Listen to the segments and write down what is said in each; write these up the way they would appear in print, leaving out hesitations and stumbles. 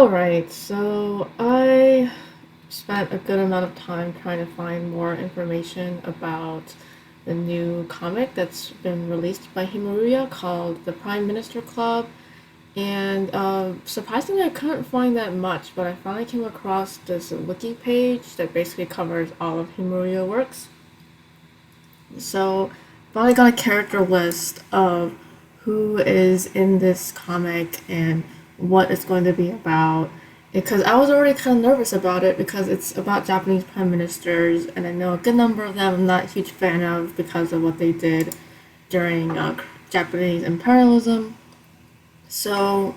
Alright, so I spent a good amount of time trying to find more information about the new comic that's been released by Himaruya called The Prime Minister Club. And surprisingly, I couldn't find that much, but I finally came across this wiki page that basically covers all of Himaruya works. So, finally got a character list of who is in this comic and what it's going to be about. Because I was already kind of nervous about it because it's about Japanese prime ministers, and I know a good number of them I'm not a huge fan of because of what they did during Japanese imperialism. So,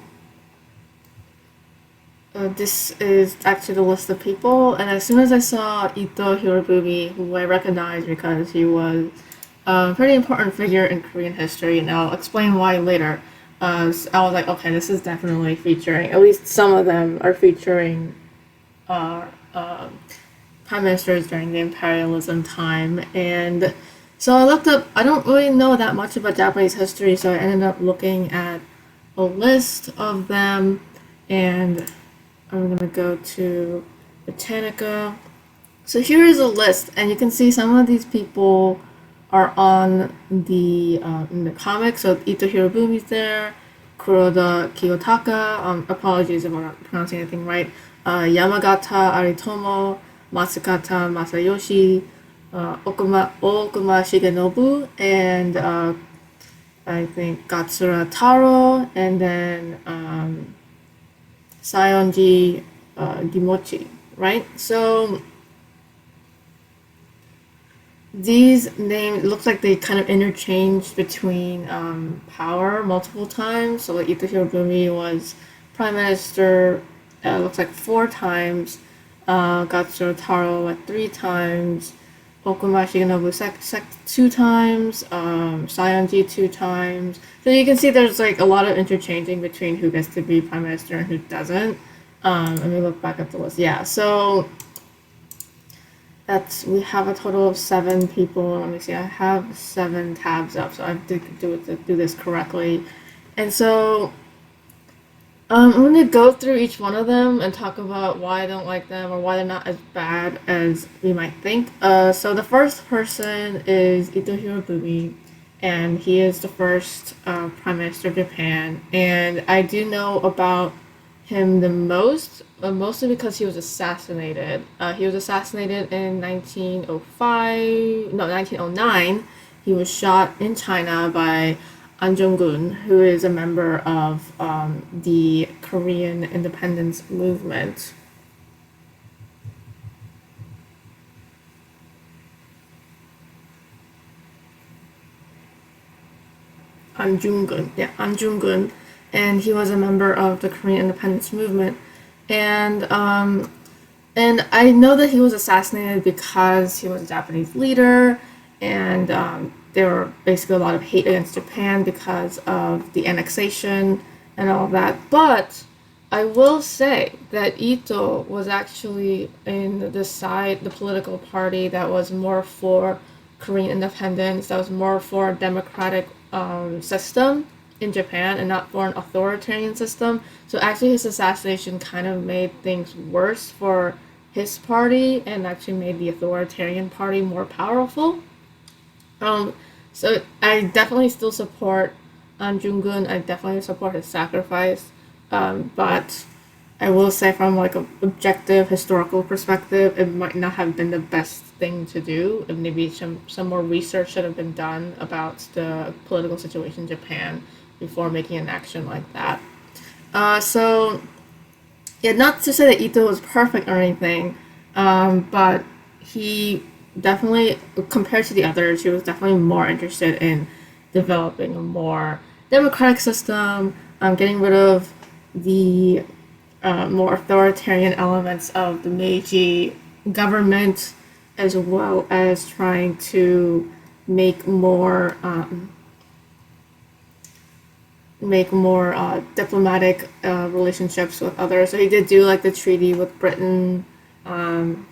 this is actually the list of people, and as soon as I saw Ito Hirobumi, who I recognized because he was a pretty important figure in Korean history, and I'll explain why later. So I was like, okay, this is definitely featuring, at least some of them are featuring uh, uh, prime ministers during the imperialism time. And so I looked up, I don't really know that much about Japanese history, so I ended up looking at a list of them, and I'm gonna go to Britannica. So here is a list, and you can see some of these people are on the in the comic. So Ito Hirobumi's there, Kuroda Kiyotaka. Apologies if I'm not pronouncing anything right. Yamagata Aritomo, Matsukata Masayoshi, Okuma Shigenobu, and I think Katsura Taro, and then Saionji Kimmochi, right? So these names looks like they kind of interchanged between power multiple times. So like Ito Hirobumi was prime minister, looks like four times. Katsura Taro like three times. Okuma Shigenobu two times. Saionji two times. So you can see there's like a lot of interchanging between who gets to be prime minister and who doesn't. Let me look back at the list. Yeah, so we have a total of seven people. Let me see. I have seven tabs up, so I have to do this correctly. And so I'm going to go through each one of them and talk about why I don't like them or why they're not as bad as we might think. So the first person is Ito Hirobumi, and he is the first prime minister of Japan. And I do know about him the most, mostly because he was assassinated. He was assassinated in 1905, no, 1909. He was shot in China by An Jung-gun, who is a member of the Korean independence movement. An Jung-gun, yeah, An Jung-gun, and he was a member of the Korean independence movement. And and I know that he was assassinated because he was a Japanese leader, and there were basically a lot of hate against Japan because of the annexation and all of that. But I will say that Ito was actually in the political party that was more for Korean independence, that was more for a democratic system in Japan and not for an authoritarian system. So actually, his assassination kind of made things worse for his party and actually made the authoritarian party more powerful. Um, so I definitely still support Jung-gun. I definitely support his sacrifice. But I will say from like an objective historical perspective, it might not have been the best thing to do. And maybe some more research should have been done about the political situation in Japan before making an action like that. So yeah, not to say that Ito was perfect or anything, but he definitely, compared to the others, he was definitely more interested in developing a more democratic system, getting rid of the more authoritarian elements of the Meiji government, as well as trying to make more diplomatic relationships with others. So he did do like the treaty with Britain um,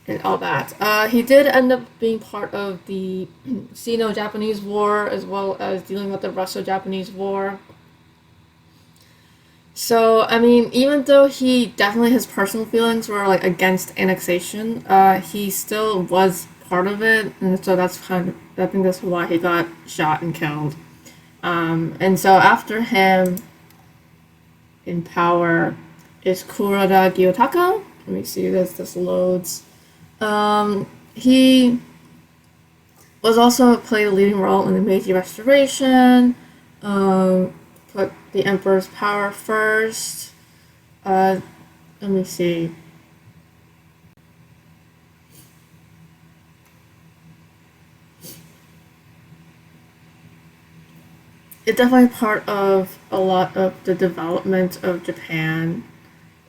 and all that. He did end up being part of the Sino-Japanese War as well as dealing with the Russo-Japanese War. So, I mean, even though he definitely his personal feelings were like against annexation, he still was part of it, and so that's kind of I think that's why he got shot and killed. And so after him in power is Kuroda Kiyotaka. Let me see this loads. He was also played a leading role in the Meiji Restoration. Put the emperor's power first. Let me see. It's definitely part of a lot of the development of Japan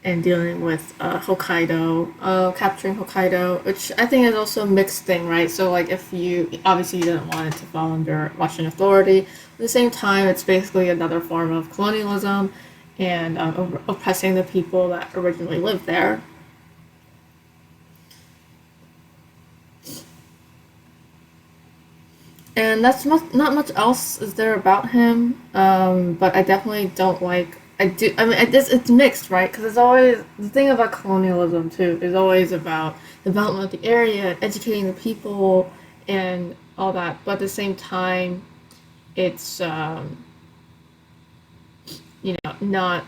and dealing with Hokkaido, capturing Hokkaido, which I think is also a mixed thing, right? So, like, if you obviously you didn't want it to fall under Russian authority, at the same time, it's basically another form of colonialism and oppressing the people that originally lived there. And that's not much else is there about him. But I definitely don't like. I do. I mean, it's mixed, right? Because it's always the thing about colonialism too is always about development of the area, educating the people, and all that. But at the same time, it's not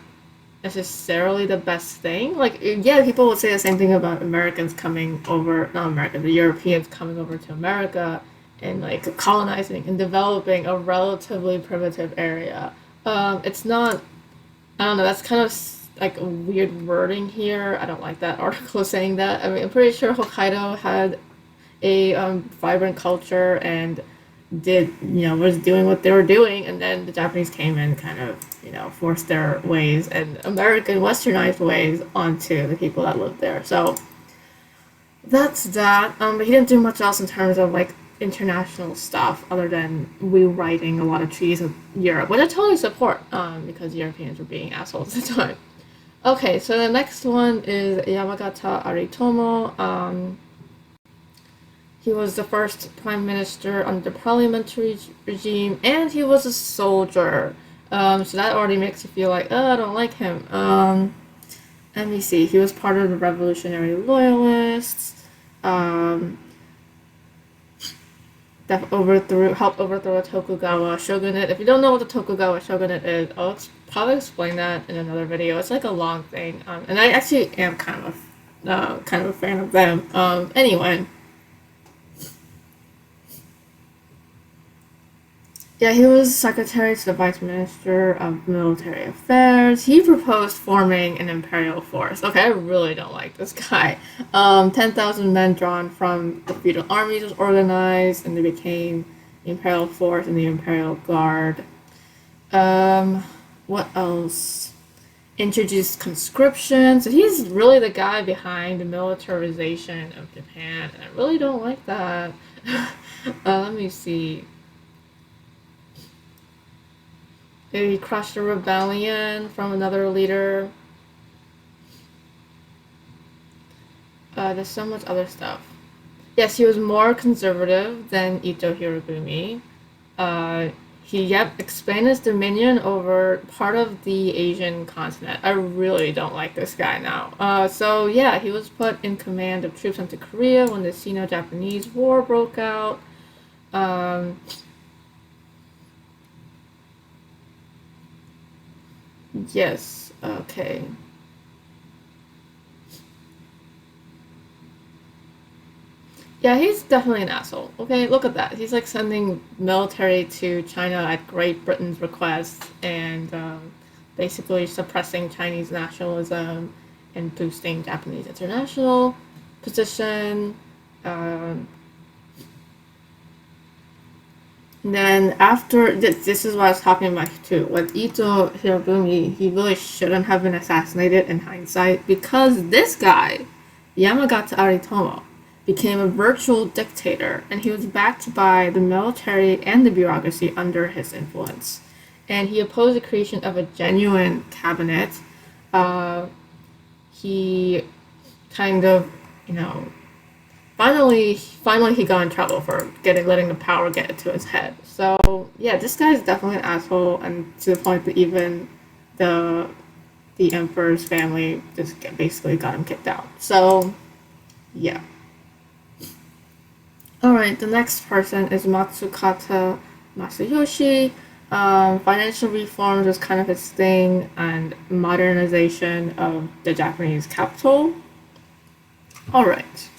necessarily the best thing. Like, yeah, people would say the same thing about Americans coming over, not Americans, the Europeans coming over to America and like colonizing and developing a relatively primitive area. It's not, I don't know, that's kind of like a weird wording here. I don't like that article saying that. I mean, I'm pretty sure Hokkaido had a vibrant culture and was doing what they were doing, and then the Japanese came and kind of forced their ways and American westernized ways onto the people that lived there. So that's that. But he didn't do much else in terms of like international stuff other than rewriting a lot of treaties with Europe, which I totally support because Europeans were being assholes at the time. Okay, so the next one is Yamagata Aritomo. He was the first prime minister under the parliamentary regime, and he was a soldier. So that already makes you feel like, oh, I don't like him. Let me see. He was part of the Revolutionary Loyalists. That helped overthrow the Tokugawa shogunate. If you don't know what the Tokugawa shogunate is, I'll probably explain that in another video. It's like a long thing, and I actually am kind of a fan of them. Anyway. Yeah, he was secretary to the vice minister of military affairs. He proposed forming an imperial force. Okay, I really don't like this guy. 10,000 men drawn from the feudal armies was organized, and they became the imperial force and the imperial guard. What else? Introduced conscription. So he's really the guy behind the militarization of Japan, and I really don't like that. Let me see. Maybe crushed a rebellion from another leader. There's so much other stuff. Yes, he was more conservative than Ito Hirobumi. He expanded his dominion over part of the Asian continent. I really don't like this guy now. So yeah, he was put in command of troops into Korea when the Sino-Japanese War broke out. Yes, okay. Yeah, he's definitely an asshole. Okay, look at that. He's like sending military to China at Great Britain's request and basically suppressing Chinese nationalism and boosting Japanese international position. Um, And then after this is what I was talking about too. With Ito Hirobumi, he really shouldn't have been assassinated in hindsight because this guy, Yamagata Aritomo, became a virtual dictator, and he was backed by the military and the bureaucracy under his influence. And he opposed the creation of a genuine cabinet. Uh, he kind of, you know, finally he got in trouble for letting the power get into his head. So yeah, this guy is definitely an asshole, and to the point that even the the emperor's family just basically got him kicked out. So, yeah. Alright, the next person is Matsukata Masayoshi. Financial reforms was kind of his thing, and modernization of the Japanese capital. Alright.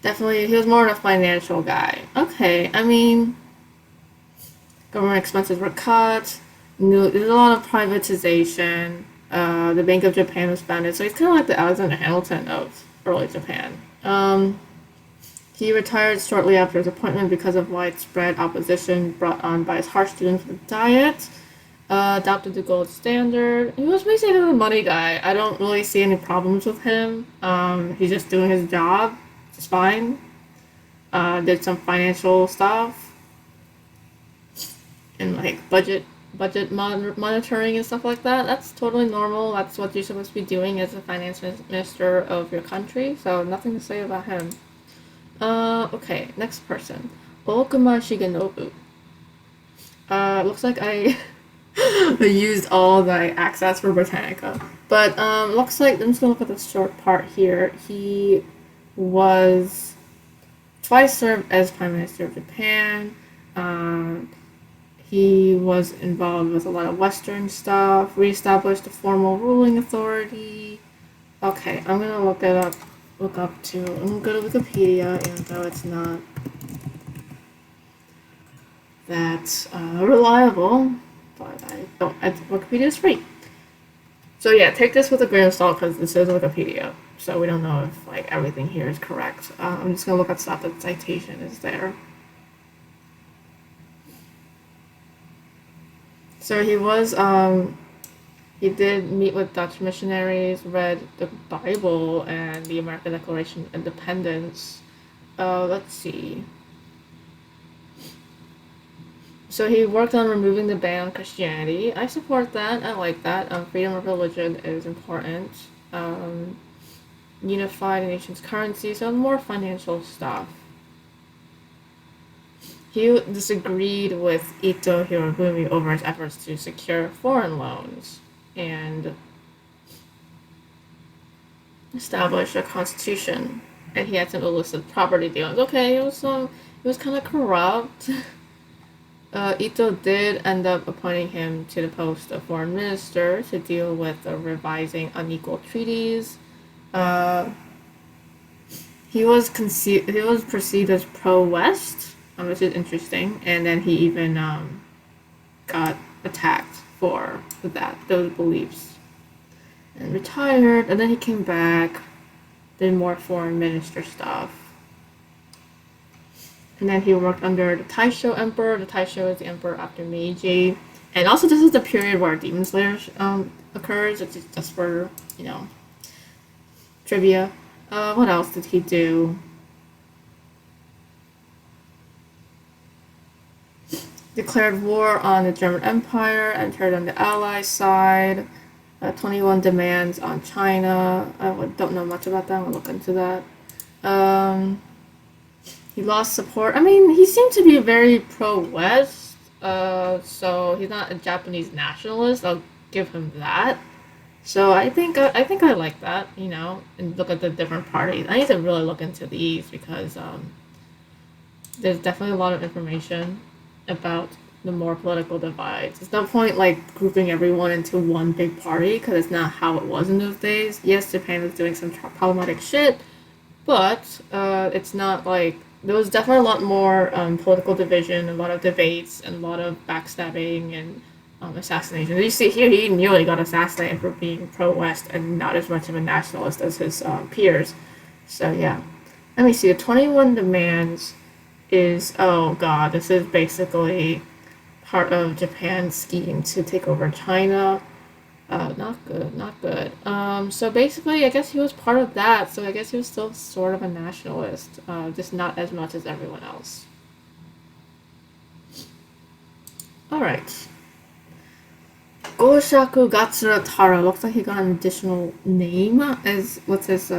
Definitely, he was more of a financial guy. Okay, I mean, government expenses were cut. There's a lot of privatization. The Bank of Japan was founded, so he's kind of like the Alexander Hamilton of early Japan. He retired shortly after his appointment because of widespread opposition brought on by his harsh students with diet. Adopted the gold standard. He was basically a money guy. I don't really see any problems with him. He's just doing his job. It's fine. Did some financial stuff and like budget monitoring and stuff like that. That's totally normal. That's what you're supposed to be doing as a finance minister of your country. So nothing to say about him. Okay, next person. Okuma Shigenobu. Looks like I used all the access for Britannica. But looks like, I'm just gonna look at the short part here. He was twice served as Prime Minister of Japan. He was involved with a lot of Western stuff, reestablished a formal ruling authority. Okay, I'm gonna look up I'm gonna go to Wikipedia, even though it's not that reliable, but Wikipedia is free. So yeah, take this with a grain of salt because this is Wikipedia, so we don't know if like everything here is correct. I'm just gonna look at stuff that citation is there. So he did meet with Dutch missionaries, read the Bible and the American Declaration of Independence. Let's see. So he worked on removing the ban on Christianity. I support that. I like that. Freedom of religion is important. Unified the nation's currency, so more financial stuff. He disagreed with Ito Hirobumi over his efforts to secure foreign loans and establish a constitution. And he had some illicit property dealings. Okay, it was kind of corrupt. Ito did end up appointing him to the post of foreign minister to deal with the revising unequal treaties. He was perceived as pro-West, which is interesting, and then he even got attacked for those beliefs, and retired, and then he came back, did more foreign minister stuff, and then he worked under the Taisho Emperor. The Taisho is the emperor after Meiji, and also this is the period where Demon Slayer occurs. It's just for trivia. What else did he do? Declared war on the German Empire, entered on the Allies' side, 21 demands on China. I don't know much about that, I'll look into that. He lost support. I mean, he seemed to be very pro-West, so he's not a Japanese nationalist, I'll give him that. So I think I like that, and look at the different parties. I need to really look into these because there's definitely a lot of information about the more political divides. It's no point like grouping everyone into one big party because it's not how it was in those days. Yes, Japan was doing some problematic shit, but it's not like there was definitely a lot more political division, a lot of debates, and a lot of backstabbing and assassination. You see here, he nearly got assassinated for being pro-West and not as much of a nationalist as his peers. So yeah, let me see. The 21 demands is, oh god, this is basically part of Japan's scheme to take over China. Not good. So basically, I guess he was part of that, so I guess he was still sort of a nationalist, just not as much as everyone else. Alright. Goshaku Katsura Taro. Looks like he got an additional name. What's his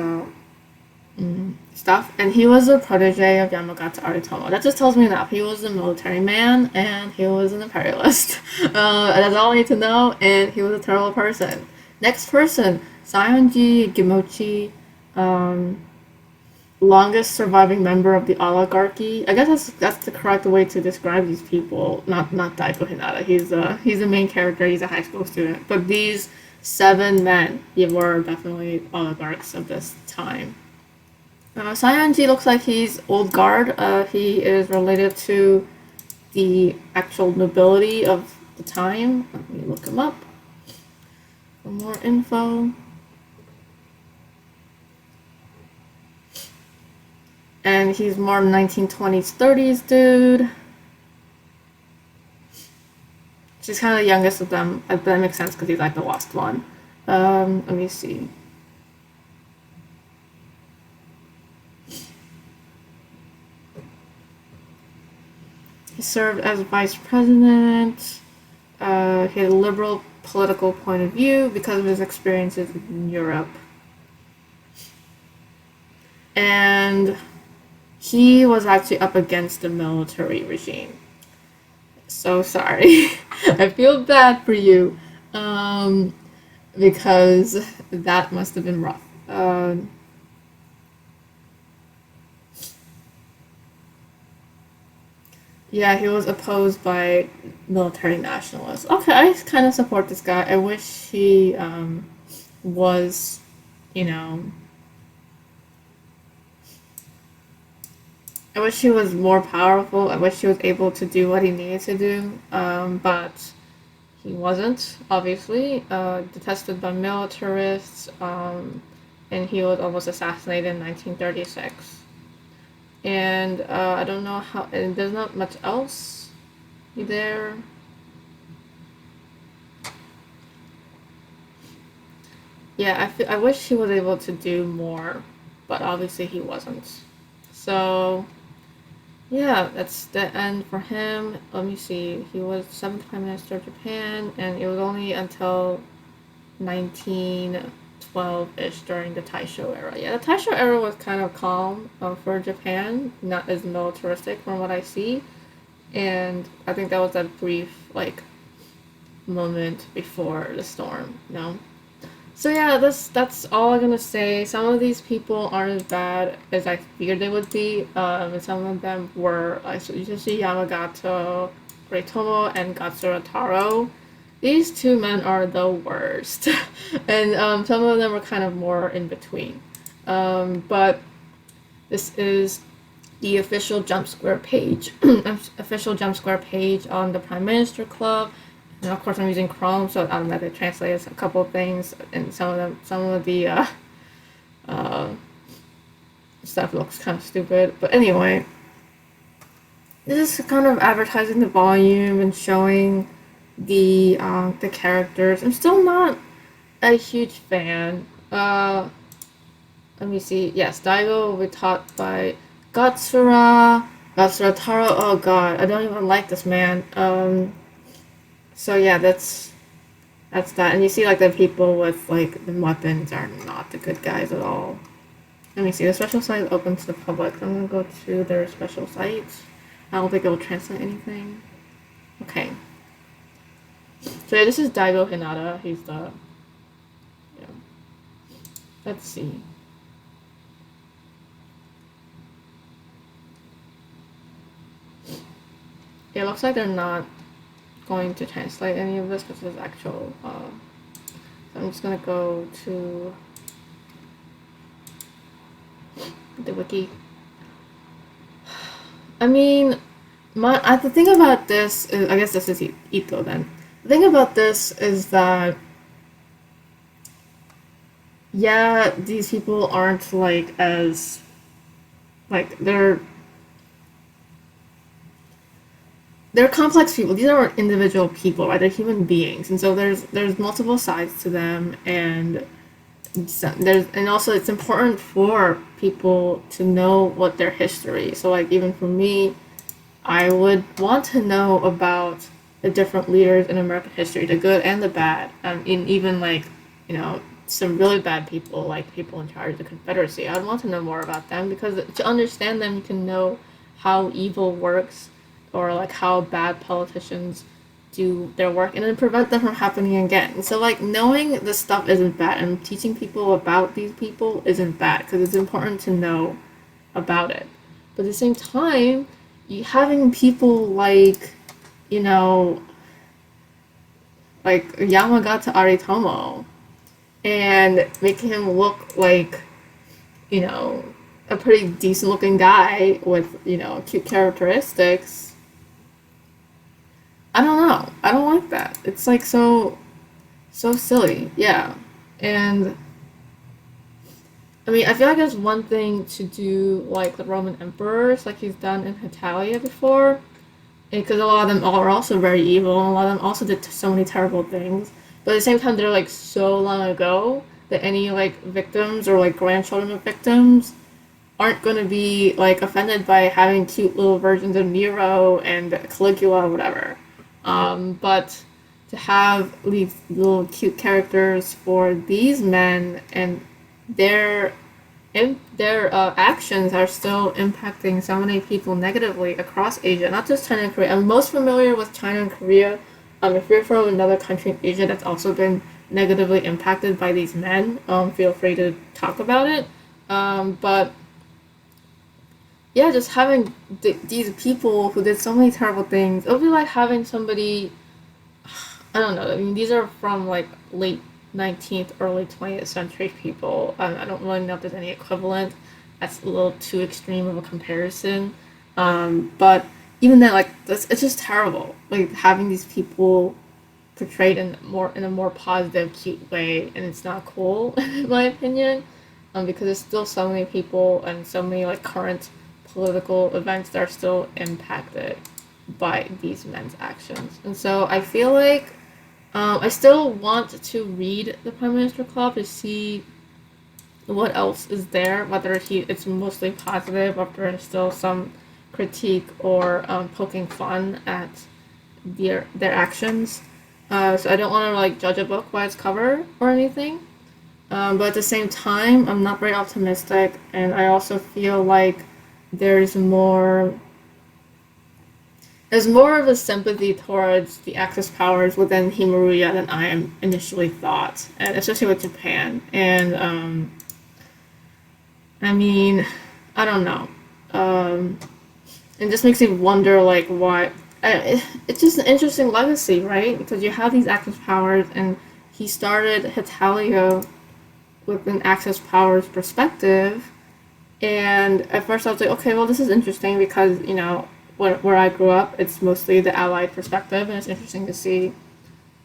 stuff. And he was a protege of Yamagata Aritomo. That just tells me enough. He was a military man and he was an imperialist. That's all I need to know. And he was a terrible person. Next person, Saionji Kimmochi, longest surviving member of the oligarchy. I guess that's the correct way to describe these people. Not Daigo Hinata. He's the main character. He's a high school student. But these 7 men, were definitely oligarchs of this time. Saionji looks like he's old guard. He is related to the actual nobility of the time. Let me look him up for more info. And he's more 1920s, 30s dude. She's kind of the youngest of them. That makes sense because he's like the last one. Let me see. He served as vice president. He had a liberal political point of view because of his experiences in Europe. And he was actually up against the military regime. So sorry. I feel bad for you. Because that must have been rough. Yeah, he was opposed by military nationalists. Okay, I kind of support this guy. I wish he was, you know, I wish he was more powerful. I wish he was able to do what he needed to do. But he wasn't, obviously. Detested by militarists, and he was almost assassinated in 1936. And I don't know how, and there's not much else there. Yeah, I wish he was able to do more, but obviously he wasn't. So, yeah, that's the end for him. Let me see. He was 7th Prime Minister of Japan, and it was only until 1912-ish during the Taisho era. Yeah, the Taisho era was kind of calm for Japan, not as militaristic from what I see. And I think that was a brief, like, moment before the storm, you know? So yeah, that's all I'm gonna say. Some of these people aren't as bad as I figured they would be. And some of them were, so you can see Yamagata Aritomo and Katsura Taro. These 2 men are the worst, and some of them are kind of more in between. But this is the official Jump Square page, official Jump Square page on the Prime Minister Club. And of course, I'm using Chrome, so it automatically translates a couple of things, and some of the stuff looks kind of stupid. But anyway, this is kind of advertising the volume and showing the characters. I'm still not a huge fan. Let me see. Yes, Daigo will be taught by Katsura Taro. Oh god, I don't even like this man. So yeah, that's that. And you see like the people with like the weapons are not the good guys at all. Let me see. The special site is open to the public. I'm gonna go to their special site. I don't think it will translate anything. Okay. So yeah, this is Daigo Hinata. He's the, yeah. Let's see. It looks like they're not going to translate any of this because it's actual. So I'm just gonna go to the wiki. I mean, the thing about this is, I guess this is Ito then. The thing about this is that, yeah, these people aren't like as, like, they're complex people. These are individual people, right? They're human beings, and so there's multiple sides to them, and also it's important for people to know what their history. So like even for me, I would want to know about the different leaders in American history, the good and the bad, in even like, you know, some really bad people, like people in charge of the Confederacy. I'd want to know more about them because to understand them, you can know how evil works or like how bad politicians do their work and then prevent them from happening again. And so like knowing this stuff isn't bad and teaching people about these people isn't bad because it's important to know about it. But at the same time, you having people like, you know, like Yamagata Aritomo and making him look like, you know, a pretty decent looking guy with, you know, cute characteristics. I don't know. I don't like that. It's like so silly. Yeah. And I mean, I feel like there's one thing to do like the Roman emperors, like he's done in Italia before, because a lot of them are also very evil, and a lot of them also did so many terrible things. But at the same time, they're like so long ago that any like victims or like grandchildren of victims aren't going to be like offended by having cute little versions of Nero and Caligula or whatever. But to have these little cute characters for these men and their their actions are still impacting so many people negatively across Asia, not just China and Korea. I'm most familiar with China and Korea. If you're from another country in Asia that's also been negatively impacted by these men, feel free to talk about it. But yeah, just having these people who did so many terrible things, it would be like having somebody, I don't know, I mean, these are from like late 19th, early 20th century people. I don't really know if there's any equivalent. That's a little too extreme of a comparison. But even then, like, it's just terrible. Like, having these people portrayed in a more positive, cute way, and it's not cool, in my opinion, because there's still so many people and so many, like, current political events that are still impacted by these men's actions. And so I feel like I still want to read the Prime Minister Club to see what else is there, whether it's mostly positive or if there is still some critique or poking fun at their actions. So I don't want to like judge a book by its cover or anything. But at the same time, I'm not very optimistic, and I also feel like there's more of a sympathy towards the Axis powers within Himaruya than I am initially thought, and especially with Japan. And I mean, I don't know. It just makes me wonder, like, what. It's just an interesting legacy, right? Because you have these Axis powers, and he started Hitalia with an Axis powers perspective. And at first I was like, okay, well, this is interesting because, you know, where I grew up, it's mostly the Allied perspective, and it's interesting to see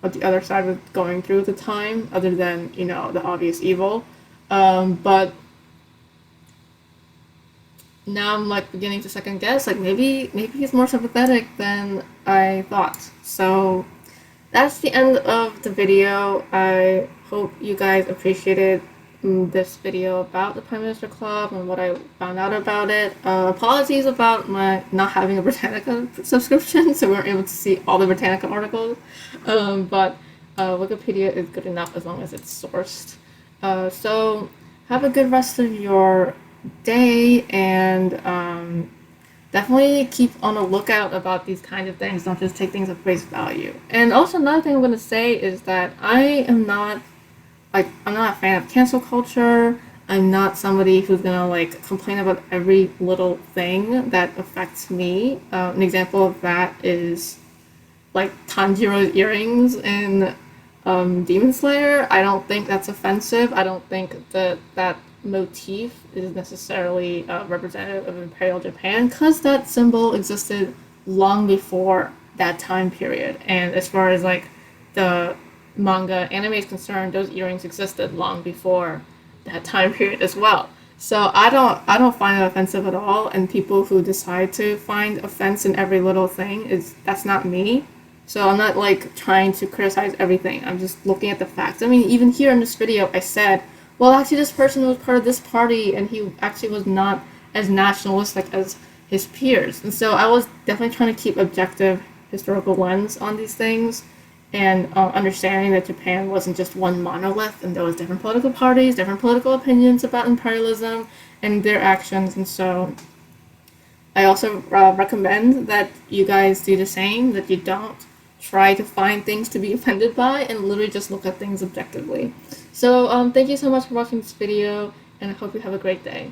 what the other side was going through at the time, other than, you know, the obvious evil. But now I'm like beginning to second guess, like maybe he's more sympathetic than I thought. So that's the end of the video. I hope you guys appreciated this video about the Prime Minister Club and what I found out about it. Apologies about my not having a Britannica subscription, so we weren't able to see all the Britannica articles. But Wikipedia is good enough as long as it's sourced. So have a good rest of your day, and definitely keep on the lookout about these kind of things. Don't just take things at face value. And also another thing I'm going to say is that I'm not a fan of cancel culture. I'm not somebody who's gonna like complain about every little thing that affects me. An example of that is like Tanjiro's earrings in Demon Slayer. I don't think that's offensive. I don't think that motif is necessarily representative of Imperial Japan, because that symbol existed long before that time period. And as far as like the manga anime is concerned, those earrings existed long before that time period as well. So I don't find it offensive at all, and people who decide to find offense in every little thing, that's not me. So I'm not like trying to criticize everything. I'm just looking at the facts. I mean, even here in this video I said, well, actually this person was part of this party and he actually was not as nationalistic as his peers. And so I was definitely trying to keep objective historical lens on these things. and understanding that Japan wasn't just one monolith and there was different political parties, different political opinions about imperialism and their actions. And so I also recommend that you guys do the same, that you don't try to find things to be offended by and literally just look at things objectively. So thank you so much for watching this video, and I hope you have a great day.